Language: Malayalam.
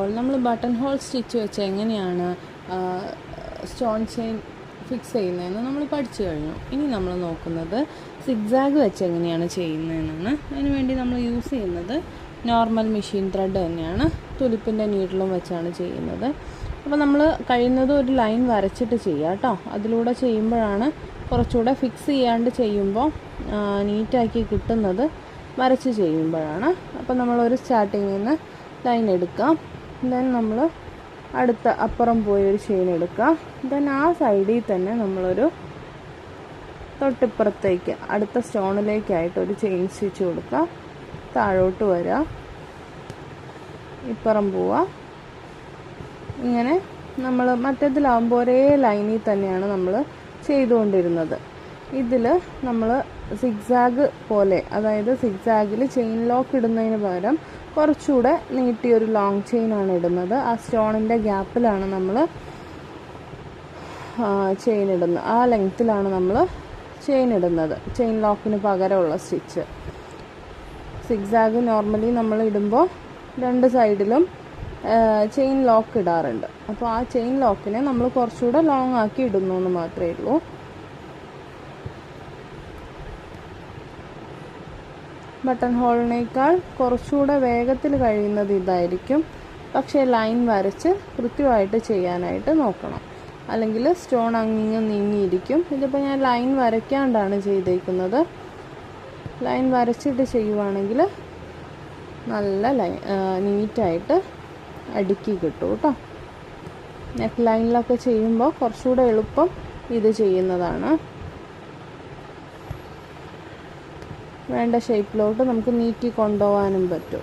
ഹോൾ നമ്മൾ ബട്ടൺ ഹോൾ സ്റ്റിച്ച് വെച്ച് എങ്ങനെയാണ് സ്റ്റോൺ ചെയിൻ ഫിക്സ് ചെയ്യുന്നതെന്ന് നമ്മൾ പഠിച്ചു കഴിഞ്ഞു. ഇനി നമ്മൾ നോക്കുന്നത് സിഗ്സാഗ് വെച്ച് എങ്ങനെയാണ് ചെയ്യുന്നതെന്നാണ്. അതിനുവേണ്ടി നമ്മൾ യൂസ് ചെയ്യുന്നത് നോർമൽ മെഷീൻ ത്രെഡ് തന്നെയാണ്. തുലിപ്പിൻ്റെ നീഡിലും വെച്ചാണ് ചെയ്യുന്നത്. അപ്പോൾ നമ്മൾ കഴിയുന്നതും ഒരു ലൈൻ വരച്ചിട്ട് ചെയ്യുക കേട്ടോ. അതിലൂടെ ചെയ്യുമ്പോഴാണ് കുറച്ചുകൂടെ ഫിക്സ് ചെയ്യാണ്ട് ചെയ്യുമ്പോൾ നീറ്റാക്കി കിട്ടുന്നത് വരച്ച് ചെയ്യുമ്പോഴാണ്. അപ്പോൾ നമ്മളൊരു സ്റ്റാർട്ടിങ്ങിൽ നിന്ന് ലൈൻ എടുക്കാം. ദെൻ നമ്മൾ അടുത്ത അപ്പുറം പോയി ഒരു ചെയിൻ എടുക്കാം. ദെൻ ആ സൈഡിൽ തന്നെ നമ്മളൊരു തൊട്ടിപ്പുറത്തേക്ക് അടുത്ത സ്റ്റോണിലേക്കായിട്ട് ഒരു ചെയിൻ സ്റ്റിച്ച് കൊടുക്കുക. താഴോട്ട് വരിക, ഇപ്പുറം പോവുക. ഇങ്ങനെ നമ്മൾ മറ്റേതിലാവുമ്പോൾ ഒരേ ലൈനിൽ തന്നെയാണ് നമ്മൾ ചെയ്തുകൊണ്ടിരുന്നത്. ഇതിൽ നമ്മൾ സിഗ്സാഗ് പോലെ, അതായത് സിഗ്സാഗിൽ ചെയിൻ ലോക്ക് ഇടുന്നതിന് പകരം കുറച്ചുകൂടെ നീട്ടിയൊരു ലോങ് ചെയിനാണ് ഇടുന്നത്. ആ സ്റ്റോണിൻ്റെ ഗ്യാപ്പിലാണ് നമ്മൾ ചെയിൻ ഇടുന്നത്. ആ ലെങ്ത്തിലാണ് നമ്മൾ ചെയിൻ ഇടുന്നത്, ചെയിൻ ലോക്കിന് പകരമുള്ള സ്റ്റിച്ച്. സിഗ്സാഗ് നോർമലി നമ്മൾ ഇടുമ്പോൾ രണ്ട് സൈഡിലും ചെയിൻ ലോക്ക് ഇടാറുണ്ട്. അപ്പോൾ ആ ചെയിൻ ലോക്കിനെ നമ്മൾ കുറച്ചുകൂടെ ലോങ് ആക്കി ഇടുന്നു എന്ന് മാത്രമേ ഉള്ളൂ. ബട്ടൺ ഹോളിനേക്കാൾ കുറച്ചുകൂടെ വേഗത്തിൽ കഴിയുന്നത് ഇതായിരിക്കും. പക്ഷേ ലൈൻ വരച്ച് കൃത്യമായിട്ട് ചെയ്യാനായിട്ട് നോക്കണം, അല്ലെങ്കിൽ സ്റ്റോൺ അങ്ങിങ്ങ് നീങ്ങിയിരിക്കും. ഇതിപ്പോൾ ഞാൻ ലൈൻ വരയ്ക്കാണ്ടാണ് ചെയ്തേക്കുന്നത്. ലൈൻ വരച്ചിട്ട് ചെയ്യുവാണെങ്കിൽ നല്ല നീറ്റായിട്ട് അടുക്കി കിട്ടും കേട്ടോ. നെക്ക് ലൈനിലൊക്കെ ചെയ്യുമ്പോൾ കുറച്ചുകൂടെ എളുപ്പം ഇത് ചെയ്യുന്നതാണ്. വേണ്ട ഷേപ്പിലോട്ട് നമുക്ക് നീക്കി കൊണ്ടുപോകാനും പറ്റും.